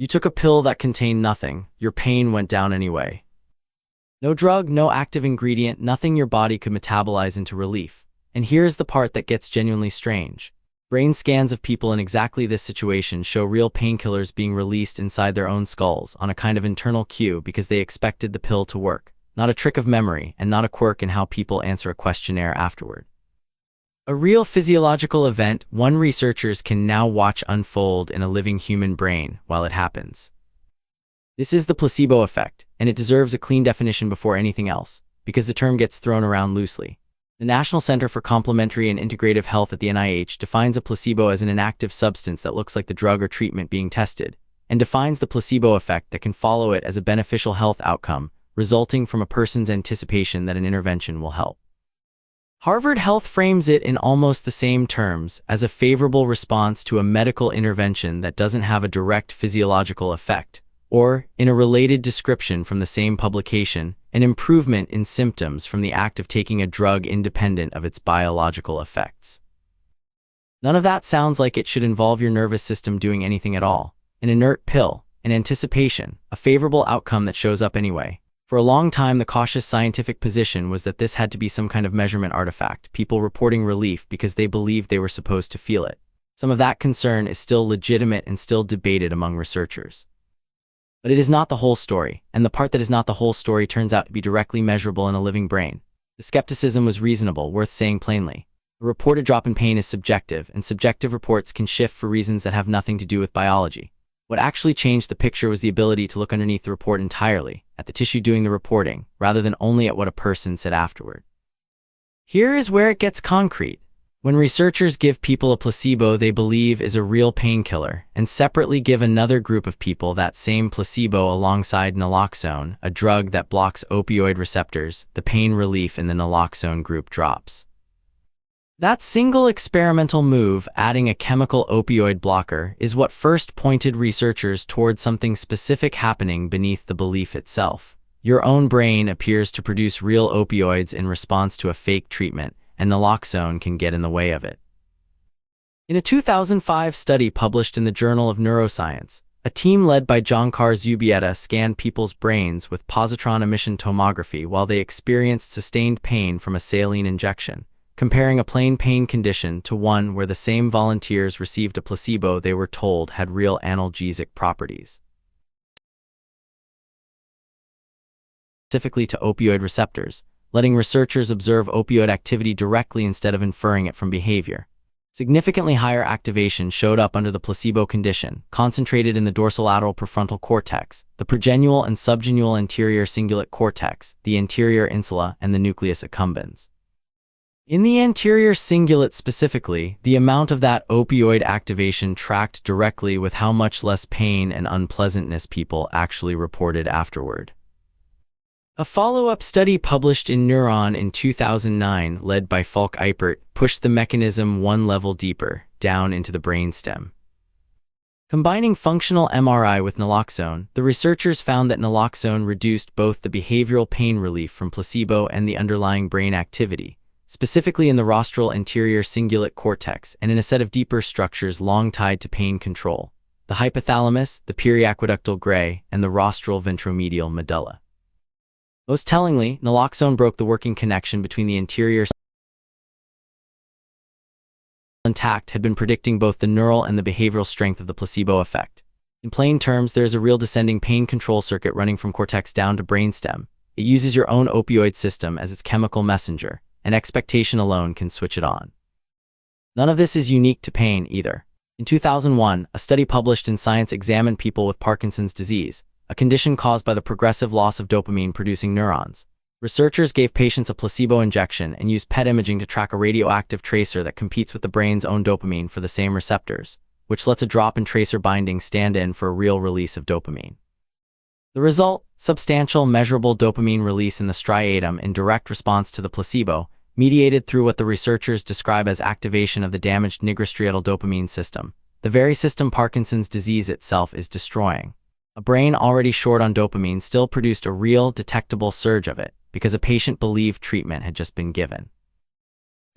You took a pill that contained nothing. Your pain went down anyway. No drug, no active ingredient, nothing your body could metabolize into relief. And here's the part that gets genuinely strange. Brain scans of people in exactly this situation show real painkillers being released inside their own skulls on a kind of internal cue because they expected the pill to work, not a trick of memory and not a quirk in how people answer a questionnaire afterward. A real physiological event one researchers can now watch unfold in a living human brain while it happens. This is the placebo effect, and it deserves a clean definition before anything else, because the term gets thrown around loosely. The National Center for Complementary and Integrative Health at the NIH defines a placebo as an inactive substance that looks like the drug or treatment being tested, and defines the placebo effect that can follow it as a beneficial health outcome, resulting from a person's anticipation that an intervention will help. Harvard Health frames it in almost the same terms as a favorable response to a medical intervention that doesn't have a direct physiological effect, or, in a related description from the same publication, an improvement in symptoms from the act of taking a drug independent of its biological effects. None of that sounds like it should involve your nervous system doing anything at all. An inert pill, an anticipation, a favorable outcome that shows up anyway. For a long time, the cautious scientific position was that this had to be some kind of measurement artifact, people reporting relief because they believed they were supposed to feel it. Some of that concern is still legitimate and still debated among researchers. But it is not the whole story, and the part that is not the whole story turns out to be directly measurable in a living brain. The skepticism was reasonable, worth saying plainly. A reported drop in pain is subjective, and subjective reports can shift for reasons that have nothing to do with biology. What actually changed the picture was the ability to look underneath the report entirely, at the tissue doing the reporting, rather than only at what a person said afterward. Here is where it gets concrete. When researchers give people a placebo they believe is a real painkiller, and separately give another group of people that same placebo alongside naloxone, a drug that blocks opioid receptors, the pain relief in the naloxone group drops. That single experimental move, adding a chemical opioid blocker, is what first pointed researchers toward something specific happening beneath the belief itself. Your own brain appears to produce real opioids in response to a fake treatment, and naloxone can get in the way of it. In a 2005 study published in the Journal of Neuroscience, a team led by Giancarlo Zubietta scanned people's brains with positron emission tomography while they experienced sustained pain from a saline injection, comparing a plain pain condition to one where the same volunteers received a placebo they were told had real analgesic properties. Specifically to opioid receptors, letting researchers observe opioid activity directly instead of inferring it from behavior. Significantly higher activation showed up under the placebo condition, concentrated in the dorsolateral prefrontal cortex, the progenual and subgenual anterior cingulate cortex, the anterior insula, and the nucleus accumbens. In the anterior cingulate specifically, the amount of that opioid activation tracked directly with how much less pain and unpleasantness people actually reported afterward. A follow-up study published in Neuron in 2009, led by Falk Eipert, pushed the mechanism one level deeper, down into the brainstem. Combining functional MRI with naloxone, the researchers found that naloxone reduced both the behavioral pain relief from placebo and the underlying brain activity, specifically in the rostral anterior cingulate cortex and in a set of deeper structures long tied to pain control, the hypothalamus, the periaqueductal gray, and the rostral ventromedial medulla. Most tellingly, naloxone broke the working connection between the anterior intact had been predicting both the neural and the behavioral strength of the placebo effect. In plain terms, there is a real descending pain control circuit running from cortex down to brainstem. It uses your own opioid system as its chemical messenger, and expectation alone can switch it on. None of this is unique to pain either. In 2001, a study published in Science examined people with Parkinson's disease, a condition caused by the progressive loss of dopamine-producing neurons. Researchers gave patients a placebo injection and used PET imaging to track a radioactive tracer that competes with the brain's own dopamine for the same receptors, which lets a drop in tracer binding stand in for a real release of dopamine. The result? Substantial, measurable dopamine release in the striatum in direct response to the placebo, mediated through what the researchers describe as activation of the damaged nigrostriatal dopamine system, the very system Parkinson's disease itself is destroying. A brain already short on dopamine still produced a real, detectable surge of it, because a patient believed treatment had just been given.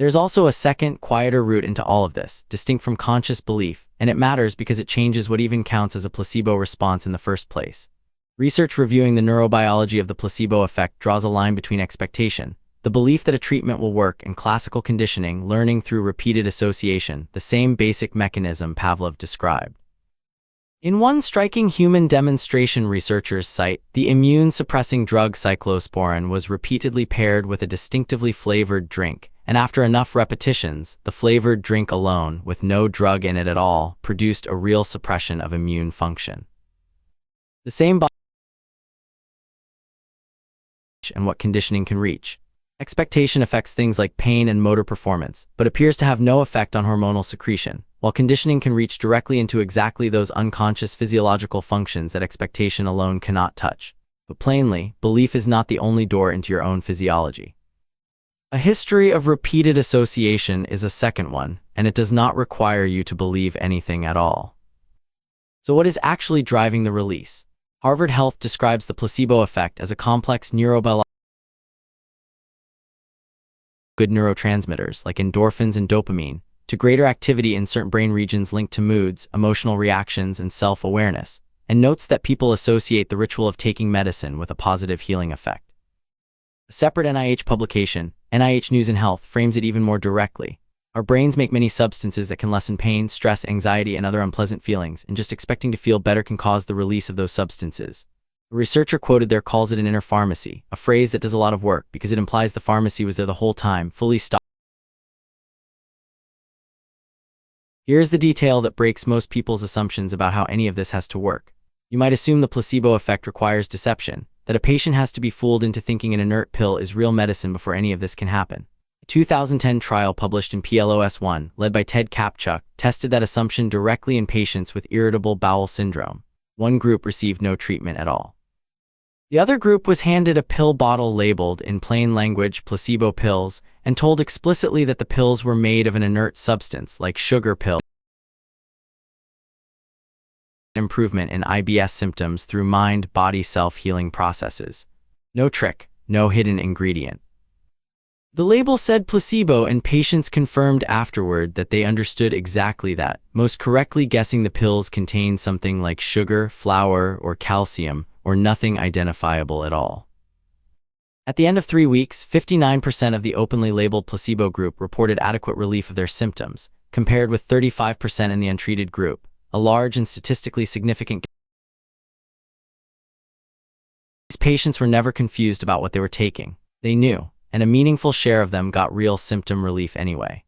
There's also a second, quieter route into all of this, distinct from conscious belief, and it matters because it changes what even counts as a placebo response in the first place. Research reviewing the neurobiology of the placebo effect draws a line between expectation, the belief that a treatment will work, and classical conditioning, learning through repeated association, the same basic mechanism Pavlov described. In one striking human demonstration researchers cite, the immune-suppressing drug cyclosporin was repeatedly paired with a distinctively flavored drink, and after enough repetitions, the flavored drink alone, with no drug in it at all, produced a real suppression of immune function. The same body and what conditioning can reach. Expectation affects things like pain and motor performance, but appears to have no effect on hormonal secretion, while conditioning can reach directly into exactly those unconscious physiological functions that expectation alone cannot touch. But plainly, belief is not the only door into your own physiology. A history of repeated association is a second one, and it does not require you to believe anything at all. So what is actually driving the release? Harvard Health describes the placebo effect as a complex neurobiological good neurotransmitters like endorphins and dopamine, to greater activity in certain brain regions linked to moods, emotional reactions, and self-awareness, and notes that people associate the ritual of taking medicine with a positive healing effect. A separate NIH publication, NIH News and Health, frames it even more directly. Our brains make many substances that can lessen pain, stress, anxiety, and other unpleasant feelings, and just expecting to feel better can cause the release of those substances. A researcher quoted there calls it an inner pharmacy, a phrase that does a lot of work because it implies the pharmacy was there the whole time, fully stocked. Here's the detail that breaks most people's assumptions about how any of this has to work. You might assume the placebo effect requires deception, that a patient has to be fooled into thinking an inert pill is real medicine before any of this can happen. A 2010 trial published in PLOS One, led by Ted Kapchuk, tested that assumption directly in patients with irritable bowel syndrome. One group received no treatment at all. The other group was handed a pill bottle labeled, in plain language, placebo pills, and told explicitly that the pills were made of an inert substance, like sugar pill. Improvement in IBS symptoms through mind-body self-healing processes. No trick, no hidden ingredient. The label said placebo, and patients confirmed afterward that they understood exactly that, most correctly guessing the pills contained something like sugar, flour, or calcium, or nothing identifiable at all. At the end of 3 weeks, 59% of the openly labeled placebo group reported adequate relief of their symptoms, compared with 35% in the untreated group, a large and statistically significant. These patients were never confused about what they were taking. They knew, and a meaningful share of them got real symptom relief anyway.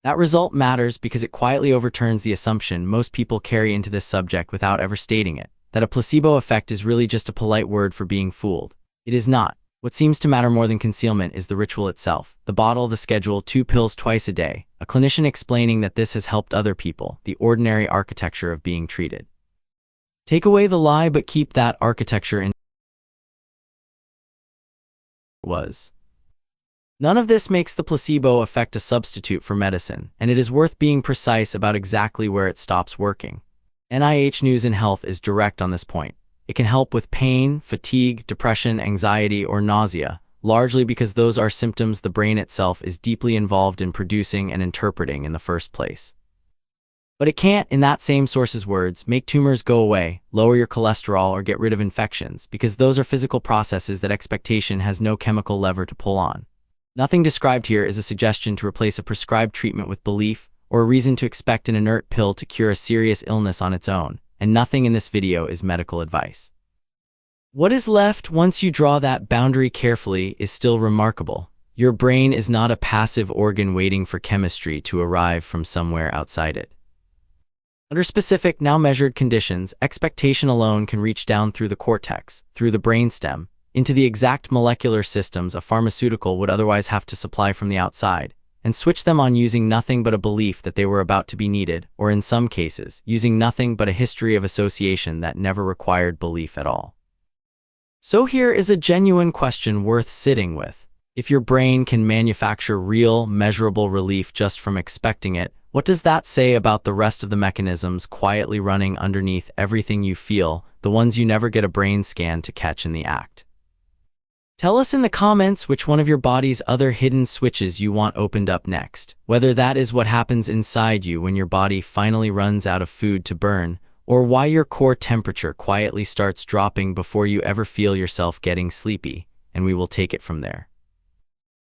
That result matters because it quietly overturns the assumption most people carry into this subject without ever stating it, that a placebo effect is really just a polite word for being fooled. It is not. What seems to matter more than concealment is the ritual itself, the bottle, the schedule, 2 pills twice a day, a clinician explaining that this has helped other people, the ordinary architecture of being treated. Take away the lie but keep that architecture in was. None of this makes the placebo effect a substitute for medicine, and it is worth being precise about exactly where it stops working. NIH News and Health is direct on this point. It can help with pain, fatigue, depression, anxiety, or nausea, largely because those are symptoms the brain itself is deeply involved in producing and interpreting in the first place. But it can't, in that same source's words, make tumors go away, lower your cholesterol, or get rid of infections, because those are physical processes that expectation has no chemical lever to pull on. Nothing described here is a suggestion to replace a prescribed treatment with belief, or a reason to expect an inert pill to cure a serious illness on its own, and nothing in this video is medical advice. What is left once you draw that boundary carefully is still remarkable. Your brain is not a passive organ waiting for chemistry to arrive from somewhere outside it. Under specific, now measured conditions, expectation alone can reach down through the cortex, through the brainstem, into the exact molecular systems a pharmaceutical would otherwise have to supply from the outside, and switch them on using nothing but a belief that they were about to be needed, or in some cases, using nothing but a history of association that never required belief at all. So here is a genuine question worth sitting with. If your brain can manufacture real, measurable relief just from expecting it, what does that say about the rest of the mechanisms quietly running underneath everything you feel, the ones you never get a brain scan to catch in the act? Tell us in the comments which one of your body's other hidden switches you want opened up next. Whether that is what happens inside you when your body finally runs out of food to burn, or why your core temperature quietly starts dropping before you ever feel yourself getting sleepy, and we will take it from there.